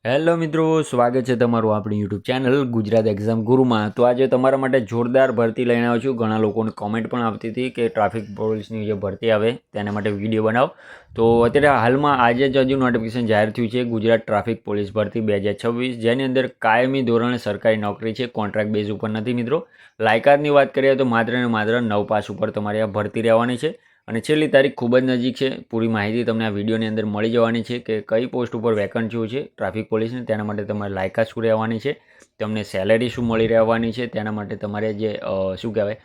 Hello મિત્રો, સ્વાગત છે તમારું આપણી યુટ્યુબ ચેનલ ગુજરાત એક્ઝામ ગુરુમાં. તો આજે તમારા માટે જોરદાર ભરતી લઈને આવ્યો છું. ઘણા લોકોની કોમેન્ટ પણ આવતી હતી કે ટ્રાફિક પોલીસની જે ભરતી આવે તેના માટે વિડીયો બનાવો. તો અત્યારે હાલમાં આજે જ હજુ નોટિફિકેશન જાહેર થયું છે ગુજરાત ટ્રાફિક પોલીસ ભરતી 2026, જેની અંદર કાયમી ધોરણે સરકારી નોકરી છે, કોન્ટ્રાક્ટ બેઝ ઉપર નથી મિત્રો. લાયકાતની વાત કરીએ તો માત્ર ને માત્ર 9 પાસ ઉપર તમારી આ ભરતી રહેવાની છે. અને છેલ્લી તારીખ ખૂબ જ નજીક છે. પૂરી માહિતી તમને આ વિડીયોની અંદર મળી જવાની છે કે કઈ પોસ્ટ ઉપર વેકન્સીઓ છે ટ્રાફિક પોલીસની, તેના માટે તમારે લાયકાત શું રહેવાની છે, તમને સેલેરી શું મળી રહેવાની છે, તેના માટે તમારે જે શું કહેવાય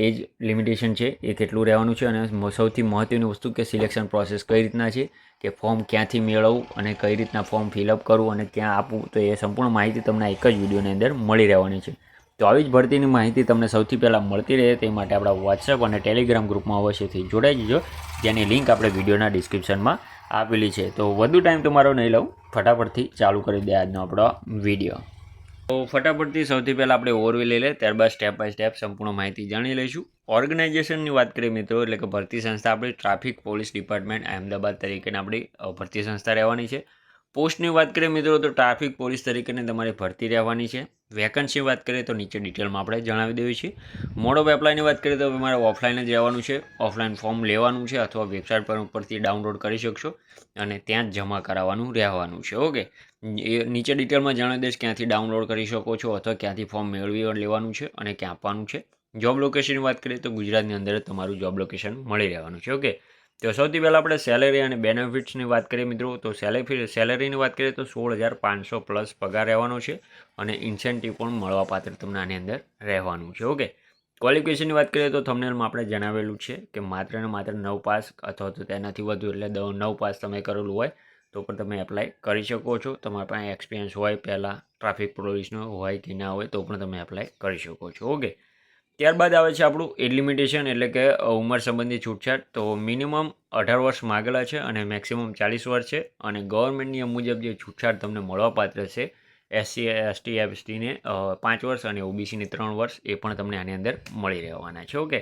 એજ લિમિટેશન છે એ કેટલું રહેવાનું છે, અને સૌથી મહત્ત્વની વસ્તુ કે સિલેક્શન પ્રોસેસ કઈ રીતના છે, કે ફોર્મ ક્યાંથી મેળવવું અને કઈ રીતના ફોર્મ ફિલઅપ કરવું અને ક્યાં આપવું, તો એ સંપૂર્ણ માહિતી તમને એક જ વિડીયોની અંદર મળી રહેવાની છે. તો આવી જ ભરતીની માહિતી તમને સૌથી પહેલાં મળતી રહે તે માટે આપણા વોટ્સએપ અને ટેલિગ્રામ ગ્રુપમાં અવશ્યથી જોડાઈ જજો, જેની લિંક આપણે વિડીયોના ડિસ્ક્રિપ્શનમાં આપેલી છે. તો વધુ ટાઈમ તમારો નહીં લઉં, ફટાફટથી ચાલુ કરી દે આજનો આપણો વિડીયો. તો ફટાફટથી સૌથી પહેલાં આપણે ઓવરવ્યુ લઈ લે, ત્યારબાદ સ્ટેપ બાય સ્ટેપ સંપૂર્ણ માહિતી જાણી લઈશું. ઓર્ગેનાઇઝેશનની વાત કરીએ મિત્રો, એટલે કે ભરતી સંસ્થા આપણી ટ્રાફિક પોલીસ ડિપાર્ટમેન્ટ અહેમદાબાદ તરીકેની આપણી ભરતી સંસ્થા રહેવાની છે. પોસ્ટની વાત કરીએ મિત્રો તો ટ્રાફિક પોલીસ તરીકેની તમારી ભરતી રહેવાની છે. વેકન્સી વાત કરીએ તો નીચે ડિટેલમાં આપણે જણાવી દઈએ છીએ. મોડ ઓફ એપ્લાયની વાત કરીએ તો તમારે ઓફલાઈન જ રહેવાનું છે. ઓફલાઈન ફોર્મ લેવાનું છે અથવા વેબસાઇટ પર ઉપરથી ડાઉનલોડ કરી શકશો અને ત્યાં જ જમા કરાવવાનું રહેવાનું છે. ઓકે, એ નીચે ડિટેલમાં જણાવી દઈશ ક્યાંથી ડાઉનલોડ કરી શકો છો અથવા ક્યાંથી ફોર્મ મેળવી લેવાનું છે અને ક્યાં આપવાનું છે. જોબ લોકેશનની વાત કરીએ તો ગુજરાતની અંદર તમારું જોબ લોકેશન મળી રહેવાનું છે. ઓકે, તો સૌથી પહેલાં આપણે સેલેરી અને બેનિફિટ્સની વાત કરીએ મિત્રો, તો સેલેરીની વાત કરીએ તો 16,500 પ્લસ પગાર રહેવાનો છે અને ઇન્સેન્ટિવ પણ મળવાપાત્ર તમને આની અંદર રહેવાનું છે. ઓકે, ક્વોલિફિકેશનની વાત કરીએ તો થંબનેલમાં આપણે જણાવેલું છે કે માત્ર ને માત્ર 9 પાસ અથવા તો તેનાથી વધુ, એટલે 9 પાસ તમે કરેલું હોય તો પણ તમે એપ્લાય કરી શકો છો. તમારા પાસે એક્સપિરિયન્સ હોય પહેલાં ટ્રાફિક પોલીસનો હોય કે ના હોય તો પણ તમે એપ્લાય કરી શકો છો. ઓકે, ત્યારબાદ આવે છે આપણું એજ લિમિટેશન, એટલે કે ઉંમર સંબંધી છૂટછાટ. તો મિનિમમ 18 વર્ષ માગેલા છે અને મેક્સિમમ 40 વર્ષ છે, અને ગવર્મેન્ટ નિયમ મુજબ જે છૂટછાટ તમને મળવાપાત્ર છે SC ST FSTને 5 વર્ષ અને OBCને 3 વર્ષ એ પણ તમને આની અંદર મળી રહેવાના છે. ઓકે,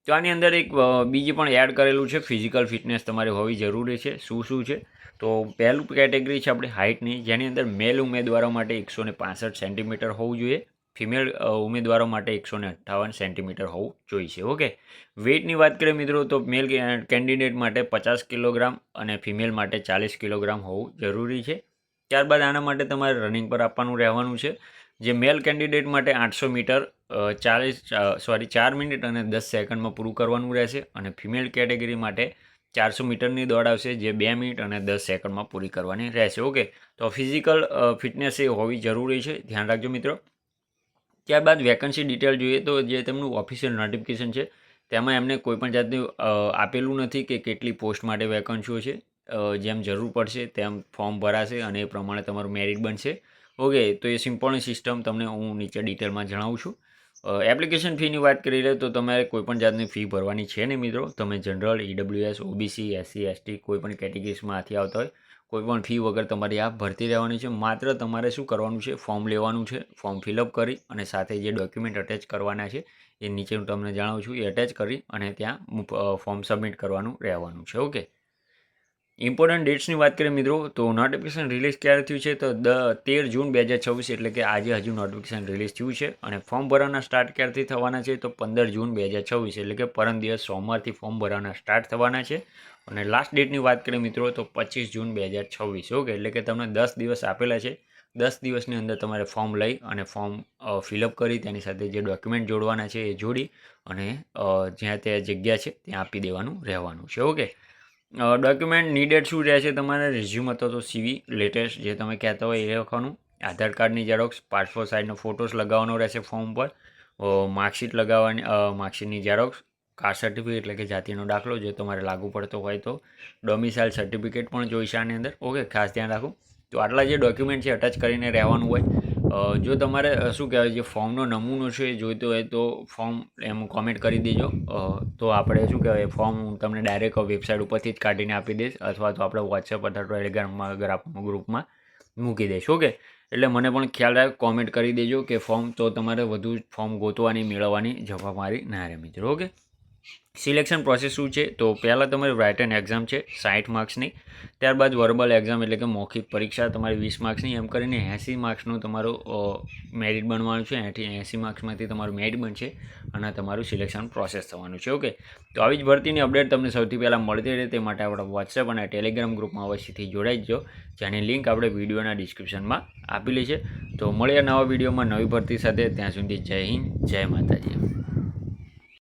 તો આની અંદર એક બીજી પણ એડ કરેલું છે, ફિઝિકલ ફિટનેસ તમારી હોવી જરૂરી છે. શું છે તો પહેલું કેટેગરી છે આપણી હાઇટની, જેની અંદર મેલ ઉમેદવારો માટે 165 સેન્ટીમીટર હોવું જોઈએ, ફિમેલ ઉમેદવારો માટે 158 સેન્ટીમીટર હોવું જોઈશે. ઓકે, વેઇટની વાત કરીએ મિત્રો તો મેલ કેન્ડિડેટ માટે 50 કિલોગ્રામ અને ફિમેલ માટે 40 કિલોગ્રામ હોવું જરૂરી છે. ત્યારબાદ આના માટે તમારે રનિંગ પર આપવાનું રહેવાનું છે. જે મેલ કેન્ડિડેટ માટે 800 મીટર 4 મિનિટ અને 10 સેકન્ડમાં પૂરું કરવાનું રહેશે, અને ફિમેલ કેટેગરી માટે 400 મીટરની દોડ આવશે જે 2 મિનિટ અને 10 સેકન્ડમાં પૂરી કરવાની રહેશે. ઓકે, તો ફિઝિકલ ફિટનેસ એ હોવી જરૂરી છે, ધ્યાન રાખજો મિત્રો. ત્યારબાદ વેકન્સી ડિટેલ જોઈએ તો જે તેમનું ઓફિશિયલ નોટિફિકેશન છે તેમાં એમને કોઈપણ જાતનું આપેલું નથી કે કેટલી પોસ્ટ માટે વેકન્સીઓ છે. જેમ જરૂર પડશે તેમ ફોર્મ ભરાશે અને એ પ્રમાણે તમારું મેરિટ બનશે. ઓકે, તો એ સિમ્પલની સિસ્ટમ તમને હું નીચે ડિટેલમાં જણાવું છું. એપ્લિકેશન ફીની વાત કરી લે તો તમારે કોઈપણ જાતની ફી ભરવાની છે નહીં મિત્રો. તમે general, EWS, OBC, SC ST કોઈપણ કેટેગરીઝમાંથી આવતા હોય કોઈપણ ફી વગર તમારી આ ભરતી રહેવાની છે. માત્ર તમારે શું કરવાનું છે, ફોર્મ લેવાનું છે, ફોર્મ ફિલઅપ કરી અને સાથે જે ડોક્યુમેન્ટ અટેચ કરવાના છે એ નીચે હું તમને જણાવું છું, એ અટેચ કરી અને ત્યાં ફોર્મ સબમિટ કરવાનું રહેવાનું છે. ઓકે, ઇમ્પોર્ટન્ટ ડેટ્સની વાત કરીએ મિત્રો તો નોટિફિકેશન રિલીઝ ક્યારે થયું છે તો 13 જૂન 2026, એટલે કે આજે હજુ નોટિફિકેશન રિલીઝ થયું છે. અને ફોર્મ ભરવાના સ્ટાર્ટ ક્યારથી થવાના છે તો 15 જૂન 2026, એટલે કે પરમ દિવસ સોમવારથી ફોર્મ ભરવાના સ્ટાર્ટ થવાના છે. અને લાસ્ટ ડેટની વાત કરીએ મિત્રો તો 25 જૂન 2026. ઓકે, એટલે કે તમને 10 દિવસ આપેલા છે. 10 દિવસની અંદર તમારે ફોર્મ લઈ અને ફોર્મ ફિલઅપ કરી તેની સાથે જે ડોક્યુમેન્ટ જોડવાના છે એ જોડી અને જ્યાં ત્યાં જગ્યા છે ત્યાં આપી દેવાનું રહેવાનું છે. ઓકે, ડોક્યુમેન્ટ નીડેડ શું રહેશે, તમારે રિઝ્યુમ અથવા તો CV લેટેસ્ટ જે તમે કહેતા હોય એ લખવાનું, આધાર કાર્ડની ઝેરોક્સ, પાસપોર્ટ સાઇઝનો ફોટોસ લગાવવાનો રહેશે ફોર્મ પર, માર્કશીટ લગાવવાની, માર્કશીટની ઝેરોક્સ, કાસ્ટ સર્ટિફિકેટ એટલે કે જાતિનો દાખલો જે તમારે લાગુ પડતો હોય તો, ડોમિસાઇલ સર્ટિફિકેટ પણ જોઈશે આની અંદર. ઓકે, ખાસ ધ્યાન રાખો. તો આટલા જે ડોક્યુમેન્ટ છે અટેચ કરીને રહેવાનું હોય. જો તમારે શું કહેવાય જે ફોર્મનો નમૂનો છે એ જોઈતો હોય તો ફોર્મ એમ કોમેન્ટ કરી દેજો, તો આપણે શું કહેવાય ફોર્મ હું તમને ડાયરેક્ટ વેબસાઇટ ઉપરથી જ કાઢીને આપી દઈશ અથવા તો આપણે વોટ્સએપ અથવા ટેલિગ્રામમાં અગર આપણું ગ્રુપમાં મૂકી દઈશ. ઓકે, એટલે મને પણ ખ્યાલ આવે, કોમેન્ટ કરી દેજો કે ફોર્મ, તો તમારે વધુ ફોર્મ ગોતવાની મેળવવાની જવાબ મારી ના રહે મિત્રો. ઓકે, સિલેક્શન પ્રોસેસ શું છે? તો પહેલાં તમારી રાઇટન એક્ઝામ છે 60 માર્ક્સની, ત્યારબાદ વર્બલ એક્ઝામ એટલે કે મૌખિક પરીક્ષા તમારી 20 માર્ક્સની, એમ કરીને 80 માર્ક્સનું તમારું મેરિટ બનવાનું છે. 80 માર્ક્સમાંથી તમારું મેરિટ બનશે અને તમારું સિલેક્શન પ્રોસેસ થવાનું છે. ઓકે, તો આવી જ ભરતીની અપડેટ તમને સૌથી પહેલાં મળતી રહે તે માટે આપણા વોટ્સએપ અને ટેલિગ્રામ ગ્રુપમાં અવશ્યથી જોડાઈ જજો, જેની લિંક આપણે વિડીયોના ડિસ્ક્રિપ્શનમાં આપેલી છે. તો મળીએ નવા વિડીયોમાં નવી ભરતી સાથે. ત્યાં સુધી જય હિન્દ, જય માતાજી.